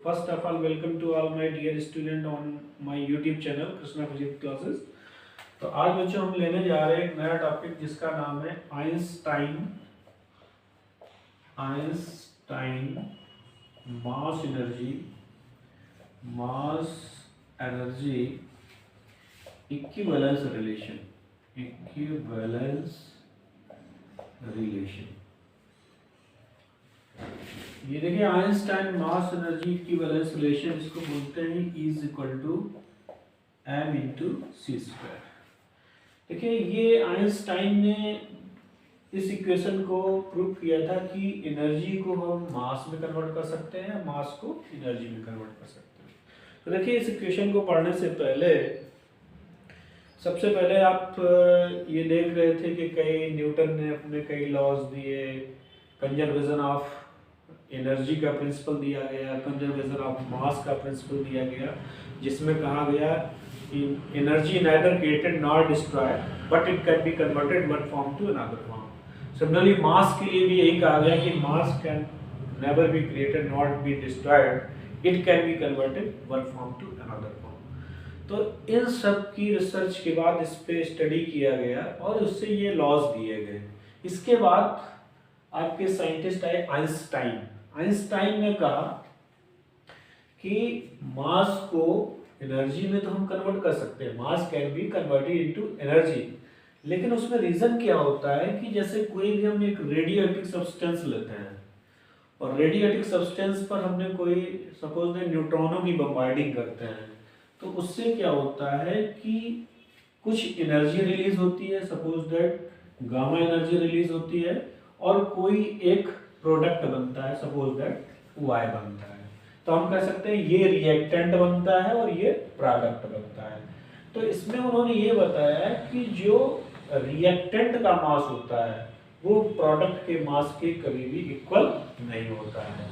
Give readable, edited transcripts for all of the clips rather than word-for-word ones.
First of all, welcome to all my dear student on my YouTube channel Krishna physics classes. तो आज बच्चों हम लेने जा रहे हैं एक नया टॉपिक जिसका नाम है Einstein mass energy equivalence relation. ये देखिए Einstein mass energy equivalence relation, इसको बोलते हैं is equal to m into C square. देखिए ये आइंस्टाइन ने इस इक्वेशन को प्रूव किया था कि एनर्जी को हम मास में कन्वर्ट कर सकते हैं, मास को एनर्जी में कन्वर्ट कर सकते हैं। तो देखिए इस इक्वेशन को पढ़ने से पहले सबसे पहले आप ये देख रहे थे कि कई न्यूटन ने अपने कई लॉज दिए, कंजर्वेशन ऑफ एनर्जी का प्रिंसिपल दिया गया, कंजर्वेशन ऑफ मास का प्रिंसिपल दिया गया, जिसमें कहा गया कि energy neither created nor destroyed but it can be converted one form to another form. Similarly mass के लिए भी यही कहा गया कि mass can never be created not be destroyed, it can be converted one form to another form. तो इन सब की रिसर्च के बाद इस पे स्टडी किया गया और उससे ये लॉज दिए गए। इसके बाद आपके साइंटिस्ट आए आइंस्टाइन ने कहा कि मास को एनर्जी में तो हम कन्वर्ट कर सकते हैं, मास can be converted into energy, लेकिन उसमें रीजन क्या होता है कि जैसे कोई भी हम एक रेडियोएक्टिव सब्सटेंस लेते हैं और रेडियोएक्टिव सब्सटेंस पर हमने कोई सपोज न्यूट्रॉनों की बम्बार्डिंग करते हैं, तो उससे क्या होता है कि कुछ एनर्जी रिलीज होती है, suppose that gamma energy release होती है, और कोई एक प्रोडक्ट बनता है, सपोज दैट वाई बनता है। तो हम कह सकते हैं ये रिएक्टेंट बनता है और ये प्रोडक्ट बनता है। तो इसमें उन्होंने ये बताया कि जो रिएक्टेंट का मास होता है वो प्रोडक्ट के मास के कभी भी इक्वल नहीं होता है।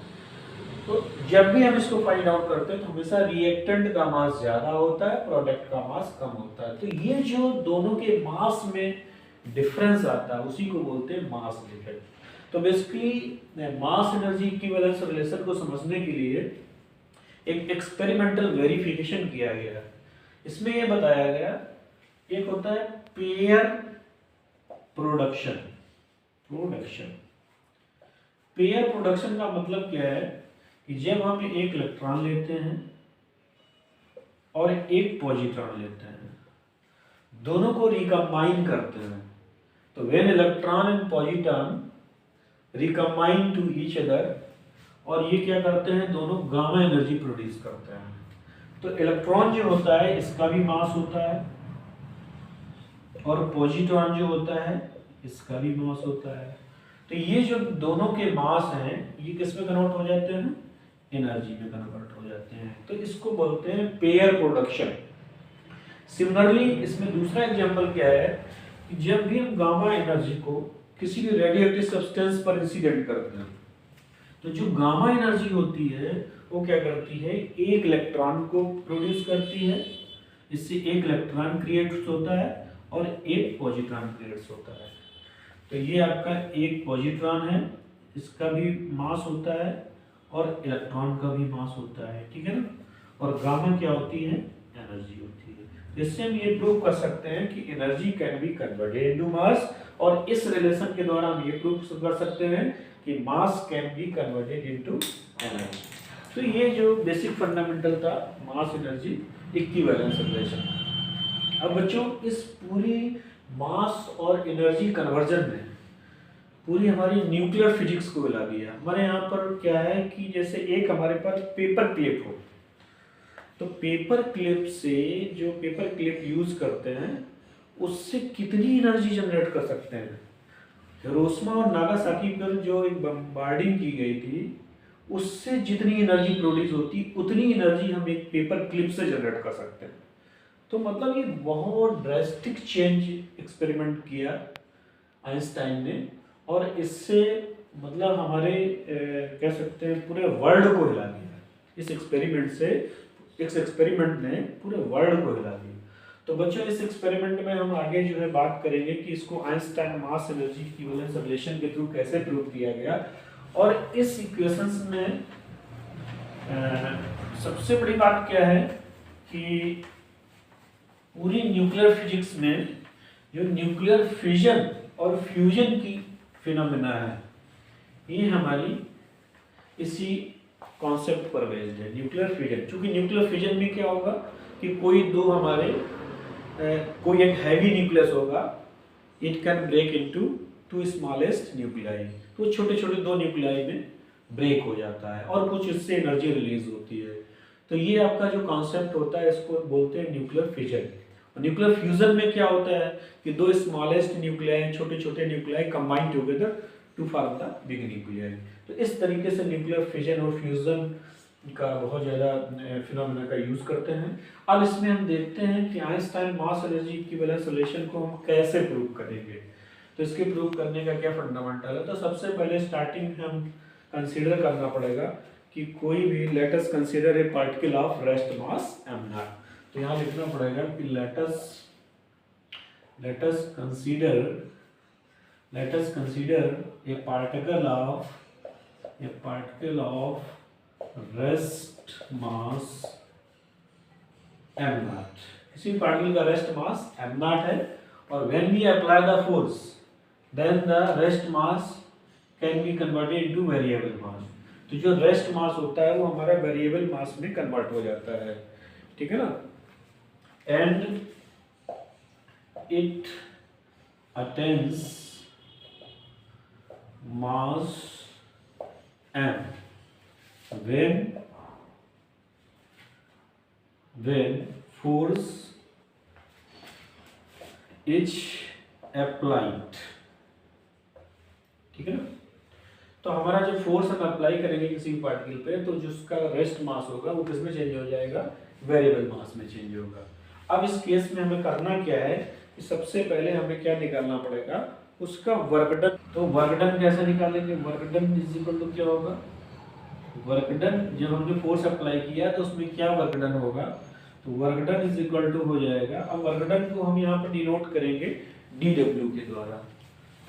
तो जब भी हम इसको फाइंड आउट करते हैं तो हमेशा रिएक्टेंट का मास ज्यादा होता है, प्रोडक्ट का मास कम होता है। तो ये जो दोनों के मास में डिफरेंस आता है उसी को बोलते हैं मास डिफरेंस। तो basically mass energy equivalence relation को समझने के लिए एक एक्सपेरिमेंटल वेरिफिकेशन किया गया। इसमें यह बताया गया, एक होता है पेयर प्रोडक्शन। पेयर प्रोडक्शन का मतलब क्या है कि जब हम एक इलेक्ट्रॉन लेते हैं और एक पॉजिट्रॉन लेते हैं, दोनों को रिकम्बाइन करते हैं, तो when electron and positron recombine to each other, और ये क्या करते हैं, दोनों गामा एनर्जी प्रोड्यूस करते हैं। तो इलेक्ट्रॉन जो होता है इसका भी मास होता है और पॉजिट्रॉन जो होता है इसका भी मास होता है। तो ये जो दोनों के मास हैं ये किस में कन्वर्ट हो जाते हैं, एनर्जी में कन्वर्ट हो जाते हैं। तो इसको बोलते हैं पेयर प्रोडक्शन। सिमिलरली इसमें दूसरा एग्जांपल क्या है कि जब भी हम गामा एनर्जी को किसी भी रेडियोएक्टिव सब्सटेंस पर इंसिडेंट करते हैं, तो जो गामा एनर्जी होती है वो क्या करती है, एक इलेक्ट्रॉन को प्रोड्यूस करती है, इससे एक इलेक्ट्रॉन क्रिएट होता है और एक पॉजिट्रॉन क्रिएट होता है। तो ये आपका एक पॉजिट्रॉन है, इसका भी मास होता है और इलेक्ट्रॉन का भी मास होता है, ठीक है ना। और गामा क्या होती है, एनर्जी होती है। इससे हम ये प्रूव कर सकते हैं कि energy can be converted into mass, और इस रिलेशन के द्वारा हम ये प्रूव कर सकते हैं कि mass can be converted into energy. तो ये जो बेसिक फंडामेंटल था मास एनर्जी इक्विवेलेंस रिलेशन। अब बच्चों इस पूरी मास और एनर्जी कन्वर्जन में पूरी हमारी न्यूक्लियर फिजिक्स को हिला दिया। हमारे यहाँ पर क्या है कि जैसे एक हमारे पास पेपर क्लिप हो, तो पेपर क्लिप से जो पेपर क्लिप यूज करते हैं उससे कितनी एनर्जी जनरेट कर सकते हैं। हिरोशिमा और नागासाकी पर जो एक बम्बार्डिंग की गई थी उससे जितनी एनर्जी प्रोड्यूस होती उतनी एनर्जी हम एक पेपर क्लिप से जनरेट कर सकते हैं। तो मतलब ये बहुत ड्रास्टिक चेंज एक्सपेरिमेंट किया आइंस्टाइन ने, और इससे मतलब हमारे कह सकते हैं पूरे वर्ल्ड को हिला दिया। इस एक्सपेरिमेंट ने पूरे वर्ल्ड को हिला दिया। तो बच्चों इस एक्सपेरिमेंट में हम आगे जो है बात करेंगे कि इसको Einstein mass energy equivalence relation के थ्रू कैसे प्रूव किया गया, और इस इक्वेशंस में सबसे बड़ी बात क्या है कि पूरी न्यूक्लियर फिजिक्स में जो न्यूक्लियर फिजन और फ्यूजन की फिनोमेना है, ये हमारी इसी कॉन्सेप्ट पर बेस्ड है, न्यूक्लियर फिजन। क्योंकि न्यूक्लियर फिजन में क्या होगा कि कोई दो हमारे कोई एक हैवी न्यूक्लियस होगा, it can break into two smallest nuclei, तो छोटे छोटे दो न्यूक्लियाई में ब्रेक हो जाता है और कुछ इससे एनर्जी रिलीज होती है। तो ये आपका जो कॉन्सेप्ट होता है इसको बोलते हैं न्यूक्लियर फिजन। और न्यूक्लियर फ्यूजन में क्या होता है कि दो स्मॉलेस्ट न्यूक्लियाई, छोटे छोटे nuclei combine together to form the big nuclei. तो इस तरीके से न्यूक्लियर फिजन और फ्यूजन का बहुत ज़्यादा फिनोमेना का यूज़ करते हैं। अब इसमें हम देखते हैं कि Einstein mass energy equivalence relation को हम कैसे प्रूव करेंगे। तो इसके प्रूव करने का क्या फंडामेंटल है, तो सबसे पहले स्टार्टिंग में हम कंसीडर करना पड़ेगा कि कोई भी let us consider a particle of rest mass m nought. तो यहाँ लिखना पड़ेगा कि let us consider a particle of rest mass m nought. इसी पार्टिकल का रेस्ट मास एम नॉट है, और when we apply the force then the rest mass can be converted into variable mass. तो जो रेस्ट मास होता है वो हमारा वेरिएबल मास में कन्वर्ट हो जाता है, ठीक है ना। And it attains mass m when force is applied, ठीक है ना। तो हमारा जो फोर्स हम अप्लाई करेंगे किसी पार्टिकल पे, तो जिसका रेस्ट मास होगा वो किसमें चेंज हो जाएगा, वेरिएबल मास में चेंज होगा। अब इस केस में हमें करना क्या है कि सबसे पहले हमें क्या निकालना पड़ेगा, उसका वर्क डन। तो वर्क डन कैसे निकालेंगे, work done is equal to क्या होगा, वर्क डन जब हमने फोर्स अप्लाई किया तो उसमें क्या वर्क डन होगा, तो work done is equal to हो जाएगा। अब वर्क डन को हम यहाँ पर डिनोट करेंगे dw के द्वारा।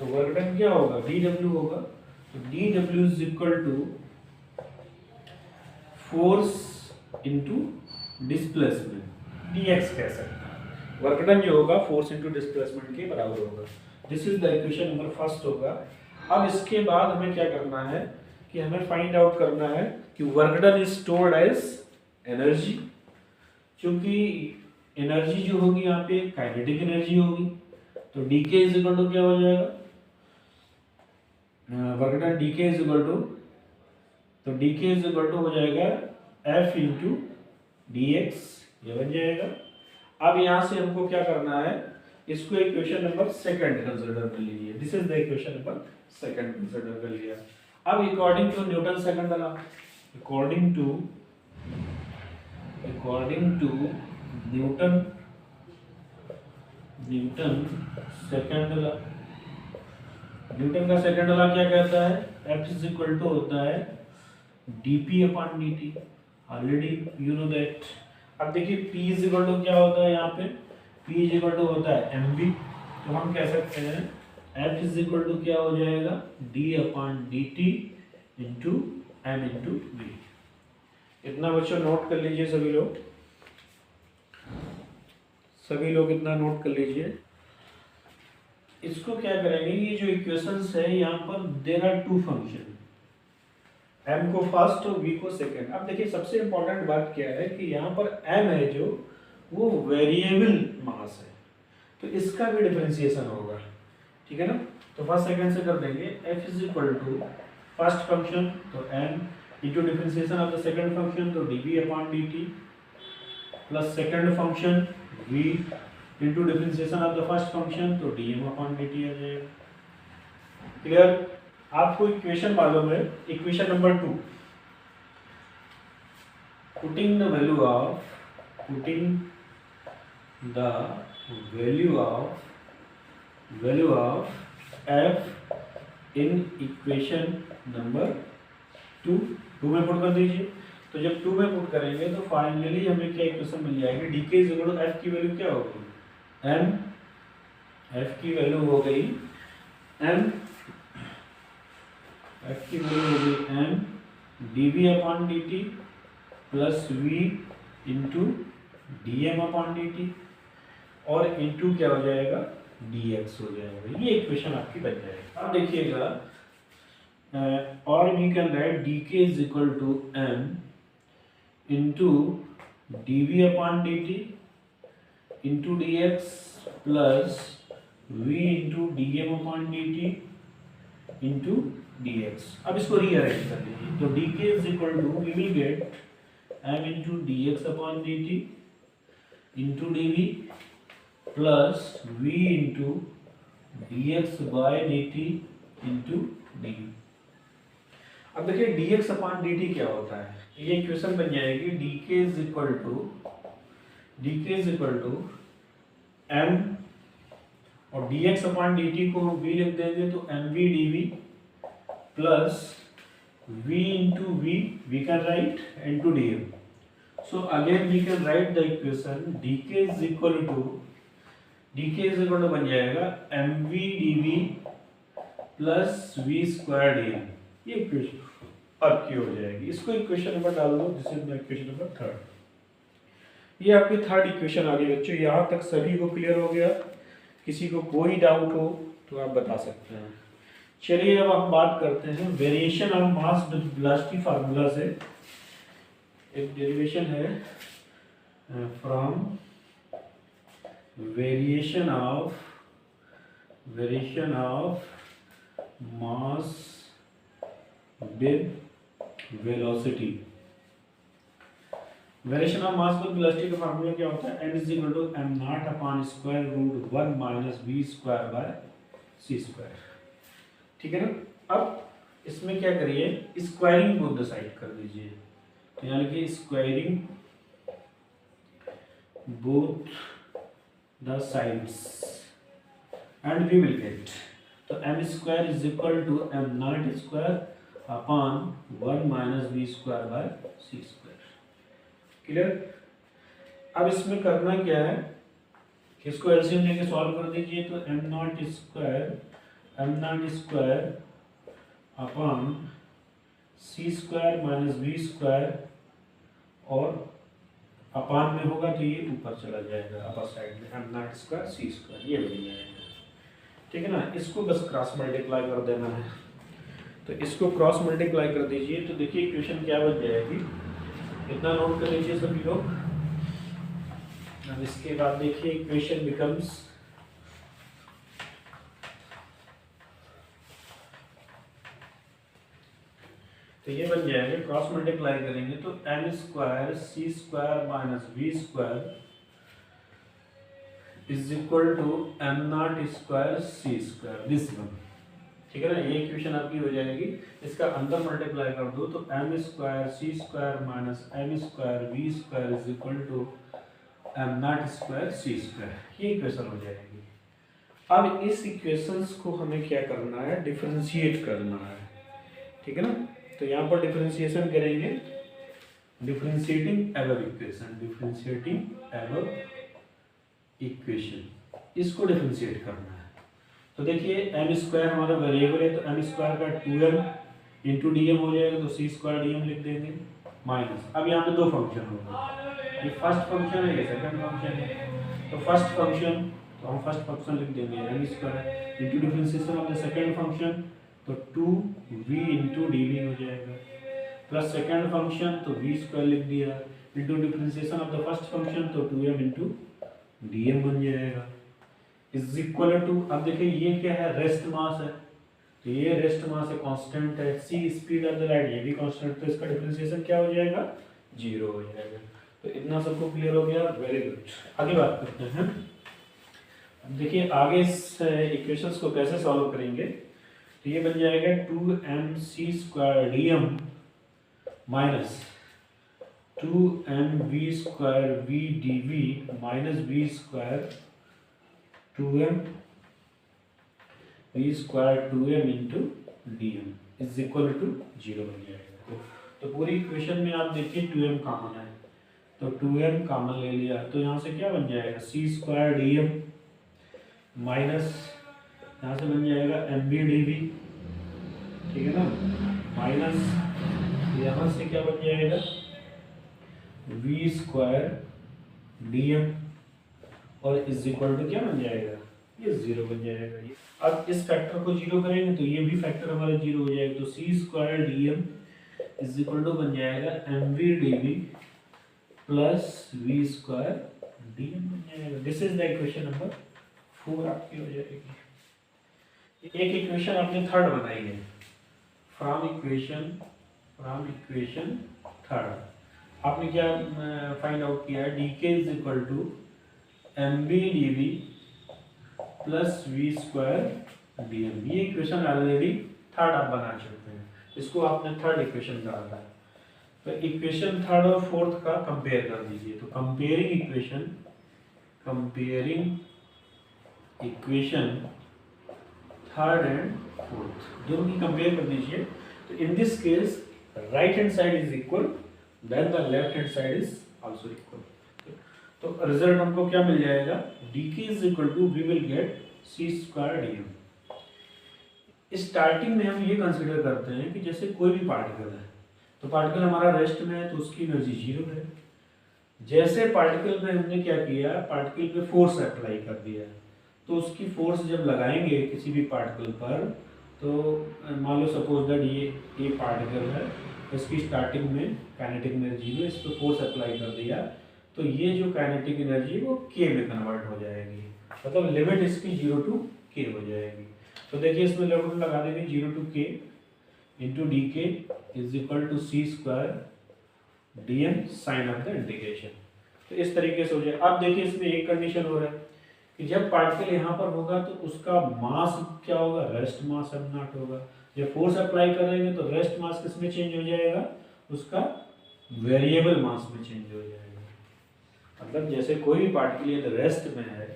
तो वर्क डन क्या होगा, dw होगा। तो dw is equal to force into displacement, dx कह सकते हैं। वर्क डन जो होगा फोर्स इनटू डिस्प्लेसमेंट के बराबर होगा। This is the equation number first होगा। अब इसके बाद हमें क्या करना है कि हमें फाइंड आउट करना है कि work done is stored as energy. क्योंकि एनर्जी जो होगी यहाँ पे काइनेटिक एनर्जी होगी, तो dk इज इक्वल टू क्या हो जाएगा, work done dk is equal to, तो dk इज इक्वल टू हो जाएगा f इंटू dx, ये बन जाएगा। अब यहाँ से हमको क्या करना है, इसको इक्वेशन नंबर सेकंड कंसीडर कर लीजिए। This is the equation number second consider कर लिया। अब according to Newton second law, according to Newton second law, Newton का सेकंड लॉ क्या कहता है, F इज इक्वल टू होता है dp upon dt। Already you know that. अब देखिए P इज इक्वल टू क्या होता है, यहाँ पे P इज इक्वल टू होता है mv। तो हम कह सकते हैं F इज इक्वल टू क्या हो जाएगा, d upon dt into m into v। इतना बच्चों नोट कर लीजिए सभी लोग इतना नोट कर लीजिए। इसको क्या करेंगे, ये जो इक्वेशंस है यहाँ पर there are two function, m को फर्स्ट और v को सेकंड। अब देखिए सबसे इंपॉर्टेंट बात क्या है कि यहाँ पर m है जो वो वेरिएबल मास है, तो इसका भी डिफरेंशिएशन होगा, ठीक है ना। तो फर्स्ट सेकंड से कर देंगे, f is equal to first function तो m into differentiation of the second function तो dv upon dt plus second function v into differentiation of the first function तो dm अपॉन dt आ जाएगा। Clear. आपको equation मालूम है, equation number 2, putting the value of f in equation number 2 में put कर दीजिए। तो जब 2 में पुट करेंगे तो फाइनली हमें क्या इक्वेशन मिल जाएगी, dk is equal to f की वैल्यू क्या होगी, m, f की वैल्यू हो गई m, f की वैल्यू हो गई m dv upon dt plus V into D M upon D T और इंटू क्या हो जाएगा डी एक्स हो जाएगा। ये इक्वेशन आपकी बन जाएगी। अब देखिएगा और we can write D K is equal to M into D V upon D T into D X plus V into D M upon D T into D X. अब इसको रीअरेंज कर लीजिए तो D K is equal to we will get M into D x upon D T into D we plus v into D X by D T into D. अब देखिए D x upon D t क्या होता है, ये equation बन जाएगी d K is equal to m और d x upon D t को v लिख देंगे तो m v d we plus v into v can write into D m. So again we can write the equation d K is equal to बन जाएगा m v d we plus v square d m. ये equation आपकी हो जाएगी। इसको equation number डाल दो, this is my equation number 3। ये आपकी थर्ड इक्वेशन आ गई बच्चों। यहाँ तक सभी को क्लियर हो गया? किसी को कोई डाउट हो तो आप बता सकते हैं। चलिए अब हम बात करते हैं variation of mass velocity formula से। एक डेरिवेशन है from variation of mass with velocity। Variation of mass with velocity का फार्मूला क्या होता है? m is equal to m not upon square root 1 minus v square by c square. ठीक है ना। अब इसमें क्या करिए, स्क्वायरिंग को डिसाइड कर दीजिए। तो यानी कि squaring both the sides and we will get तो m square is equal to m naught square upon 1 minus v square by c square। Clear? अब इसमें करना क्या है कि इसको एलसीएम लेके सॉल्व कर दीजिए तो m naught square upon c square minus v square और अपान में होगा तो ये ऊपर चला जाएगा अपर साइड में m not square c square ये बन जाएगा। ठीक है ना। इसको बस क्रॉस मल्टीप्लाई कर देना है। तो इसको क्रॉस मल्टीप्लाई कर दीजिए तो देखिए इक्वेशन क्या बन जाएगी। इतना नोट कर लीजिए सभी लोग। अब इसके बाद देखिए इक्वेशन बिकम्स तो ये बन जाएगा क्रॉस मल्टीप्लाई करेंगे तो m square c square minus v square is equal to m not square c square this one. ठीक है ना। ये इक्वेशन आपकी हो जाएगी। इसका अंदर मल्टीप्लाई कर दो तो m square c square minus m square v square is equal to m not square c square. ये इक्वेशन हो जाएगी। अब इस इक्वेशंस को हमें क्या करना है, डिफरेंशिएट करना है। ठीक है ना। तो यहाँ पर डिफरेंशिएशन करेंगे, डिफरेंशिएटिंग एबव इक्वेशन, इसको डिफरेंशिएट करना है। तो देखिए एम स्क्वायर हमारा वेरिएबल है तो एम स्क्वायर का 2m इंटू डी एम हो जाएगा तो सी स्क्वायर डी एम लिख देंगे माइनस। अब यहाँ पे दो फंक्शन होंगे, ये फर्स्ट फंक्शन है ये सेकंड फंक्शन है। तो फर्स्ट फंक्शन तो हम फर्स्ट फंक्शन लिख देंगे m square into differentiation of the second function तो 2v इंटू डी वी हो जाएगा प्लस सेकेंड फंक्शन तो v स्क्वायर लिख दिया into differentiation of the first function तो 2m इंटू डी एम बन जाएगा इज इक्वल टू। अब देखिए ये क्या है, रेस्ट मास है तो ये रेस्ट मास है, कांस्टेंट है। c speed of the light ये भी कांस्टेंट, तो इसका डिफरेंशिएशन क्या हो जाएगा, 0 हो जाएगा। तो इतना सबको क्लियर हो गया, वेरी गुड। आगे बात करते हैं। अब देखिए आगे इस इक्वेशंस को कैसे सॉल्व करेंगे। तो ये बन जाएगा 2mc square d m minus 2mv square v d v minus v square 2m v square 2m into D m is equal to 0 बन जाएगा। तो पूरी इक्वेशन में आप देखिए 2m कॉमन है तो 2m कॉमन ले लिया तो यहाँ से क्या बन जाएगा, c square d m minus यहाँ से बन जाएगा एम बी डी वी। ठीक है ना। माइनस यहाँ से क्या बन जाएगा वी स्क्वायर डी एम और इज इक्वल टू क्या बन जाएगा, ये जीरो बन जाएगा। ये अब इस फैक्टर को जीरो करेंगे तो ये भी फैक्टर हमारा जीरो हो जाएगा, तो c square d m is equal to बन जाएगा m v d we plus v square d m बन जाएगा। This is the equation number 4 आपकी हो जाएगी। एक इक्वेशन आपने थर्ड बनाई है फ्रॉम इक्वेशन थर्ड। आपने क्या फाइंड आउट किया है, d K is equal to m b d we plus v square d m. ये इक्वेशन ऑलरेडी थर्ड आप बना चुके हैं, इसको आपने थर्ड इक्वेशन कहा था। तो इक्वेशन थर्ड और फोर्थ का कंपेयर कर दीजिए। तो comparing equation third and fourth दोनों की कंपेयर कर दीजिए। तो in this case right hand side is equal then the left hand side is also equal. तो रिजल्ट हमको क्या मिल जाएगा, d K is equal to we will get c square d m. Starting में हम ये कंसिडर करते हैं कि जैसे कोई भी पार्टिकल है, तो पार्टिकल हमारा रेस्ट में है तो उसकी एनर्जी जीरो है। जैसे पार्टिकल में हमने क्या किया, पार्टिकल पे फोर्स अप्लाई कर दिया, तो उसकी फोर्स जब लगाएंगे किसी भी पार्टिकल पर, तो मान लो सपोज दैट ये पार्टिकल है, इसकी स्टार्टिंग में काइनेटिक एनर्जी में इस पर फोर्स अप्लाई कर दिया, तो ये जो काइनेटिक एनर्जी वो के में कन्वर्ट हो जाएगी, मतलब लिमिट इसकी 0 टू के हो जाएगी। तो देखिए इसमें लिमिट लगा देंगे 0 to K into d K is equal to c square d m sign of the integration. तो इस तरीके से हो जाए। अब देखिए इसमें एक कंडीशन हो रहा है कि जब पार्टिकल यहाँ पर होगा तो उसका मास क्या होगा, रेस्ट मास एम नॉट होगा। जब फोर्स अप्लाई करेंगे तो रेस्ट मास किस में चेंज हो जाएगा, उसका वेरिएबल मास में चेंज हो जाएगा। मतलब जैसे कोई भी पार्टिकल यदि रेस्ट में है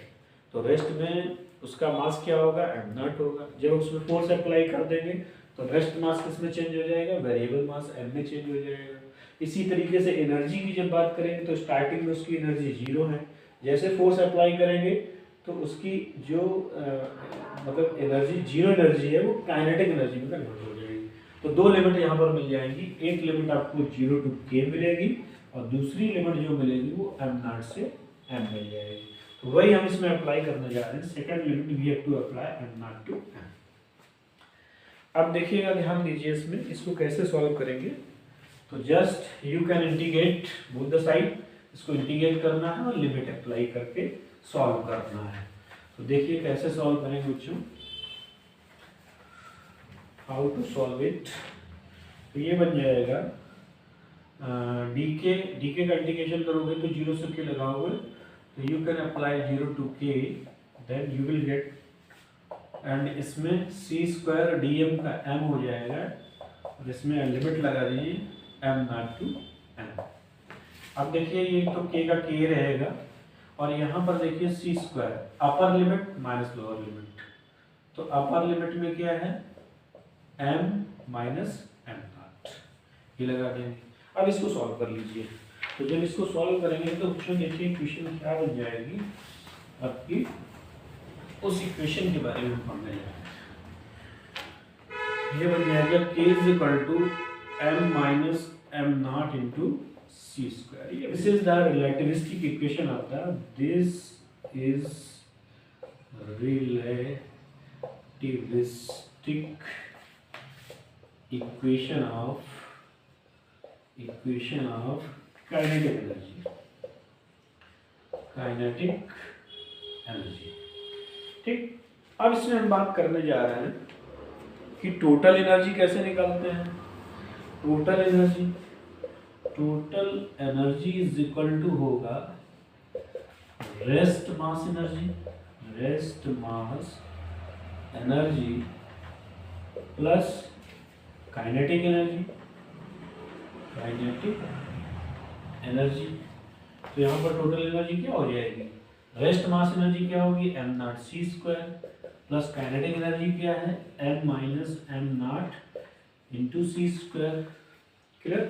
तो रेस्ट में उसका मास क्या होगा, एम नॉट होगा। जब उसमें फोर्स अप्लाई कर देंगे तो रेस्ट मास किस में चेंज हो जाएगा, वेरिएबल मास एम में चेंज हो जाएगा। इसी तरीके से एनर्जी की जब बात करेंगे तो स्टार्टिंग में उसकी एनर्जी जीरो है, जैसे फोर्स अप्लाई करेंगे तो उसकी जो मतलब एनर्जी जीरो एनर्जी है वो काइनेटिक एनर्जी में कन्वर्ट हो जाएगी। तो दो लिमिट यहाँ पर मिल जाएंगी, एक लिमिट आपको 0 टू के मिलेगी और दूसरी लिमिट जो मिलेगी वो एम नॉट से एम मिल जाएगी। तो वही हम इसमें अप्लाई करने जा रहे हैं, second limit we have to apply m not to m. अब देखिएगा, ध्यान दीजिए इसमें, इसको कैसे सॉल्व करेंगे। तो just you can integrate both the side, इसको इंटीग्रेट करना है और लिमिट अप्लाई करके सॉल्व करना है। तो देखिए कैसे सॉल्व करेंगे बच्चों, हाउ टू सॉल्व इट। तो ये बन जाएगा डी के का इंटीग्रेशन करोगे तो 0 से के लगाओगे, तो you can apply 0 to K, then you will get, and इसमें सी स्क्वायर डी एम का एम हो जाएगा और इसमें लिमिट लगा दीजिए एम नॉट टू एम। अब देखिए ये तो के का के रहेगा और यहाँ पर देखिए c square upper limit minus lower limit, तो अपर लिमिट में क्या है एम माइनस एम नॉट, ये लगा देंगे। अब इसको सॉल्व कर लीजिए। तो जब इसको सॉल्व करेंगे तो क्वेश्चन देखिए, इक्वेशन क्या बन जाएगी आपकी, उस इक्वेशन के बारे में पढ़ने जाएंगे। ये बन जाएगा K is equal to m minus m not into C square. This is the relativistic equation of the, this is relativistic equation of kinetic energy. ठीक, अब इसमें हम बात करने जा रहे हैं कि टोटल एनर्जी कैसे निकालते हैं। Total energy is equal to होगा rest mass energy plus kinetic energy. तो यहाँ पर टोटल एनर्जी क्या हो जाएगी, रेस्ट मास एनर्जी क्या होगी m not c square plus kinetic energy क्या है m minus m not into C square. Clear.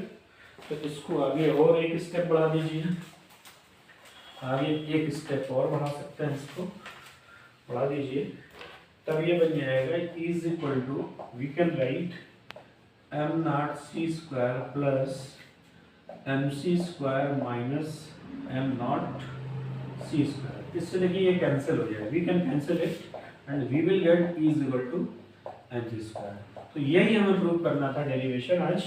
तो इसको आगे और एक स्टेप बढ़ा दीजिए, आगे एक स्टेप और बढ़ा सकते हैं, इसको बढ़ा दीजिए, तब ये बन जाएगा is equal to we can write m not c square plus mc² minus m not c square. इससे देखिए ये कैंसिल हो जाएगा, we can cancel it and we will get E is equal to mc²। तो यही हमें prove करना था डेरिवेशन आज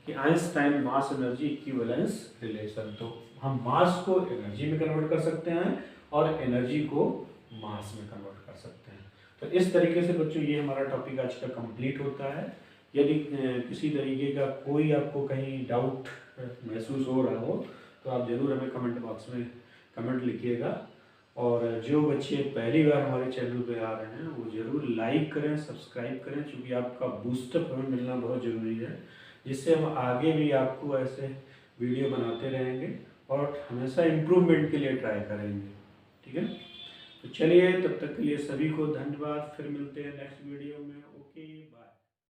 कि Einstein mass energy equivalence relation. तो हम मास को एनर्जी में कन्वर्ट कर सकते हैं और एनर्जी को मास में कन्वर्ट कर सकते हैं। तो इस तरीके से बच्चों ये हमारा टॉपिक आज का कंप्लीट होता है। यदि किसी तरीके का कोई आपको कहीं डाउट महसूस हो रहा हो तो आप ज़रूर हमें कमेंट बॉक्स में कमेंट लिखिएगा। और जो बच्चे पहली बार हमारे चैनल पे आ रहे हैं वो ज़रूर लाइक करें, सब्सक्राइब करें, क्योंकि आपका बूस्टअप हमें मिलना बहुत ज़रूरी है, जिससे हम आगे भी आपको ऐसे वीडियो बनाते रहेंगे और हमेशा इम्प्रूवमेंट के लिए ट्राई करेंगे। ठीक है, तो चलिए तब तक के लिए सभी को धन्यवाद। फिर मिलते हैं नेक्स्ट वीडियो में। Okay, bye.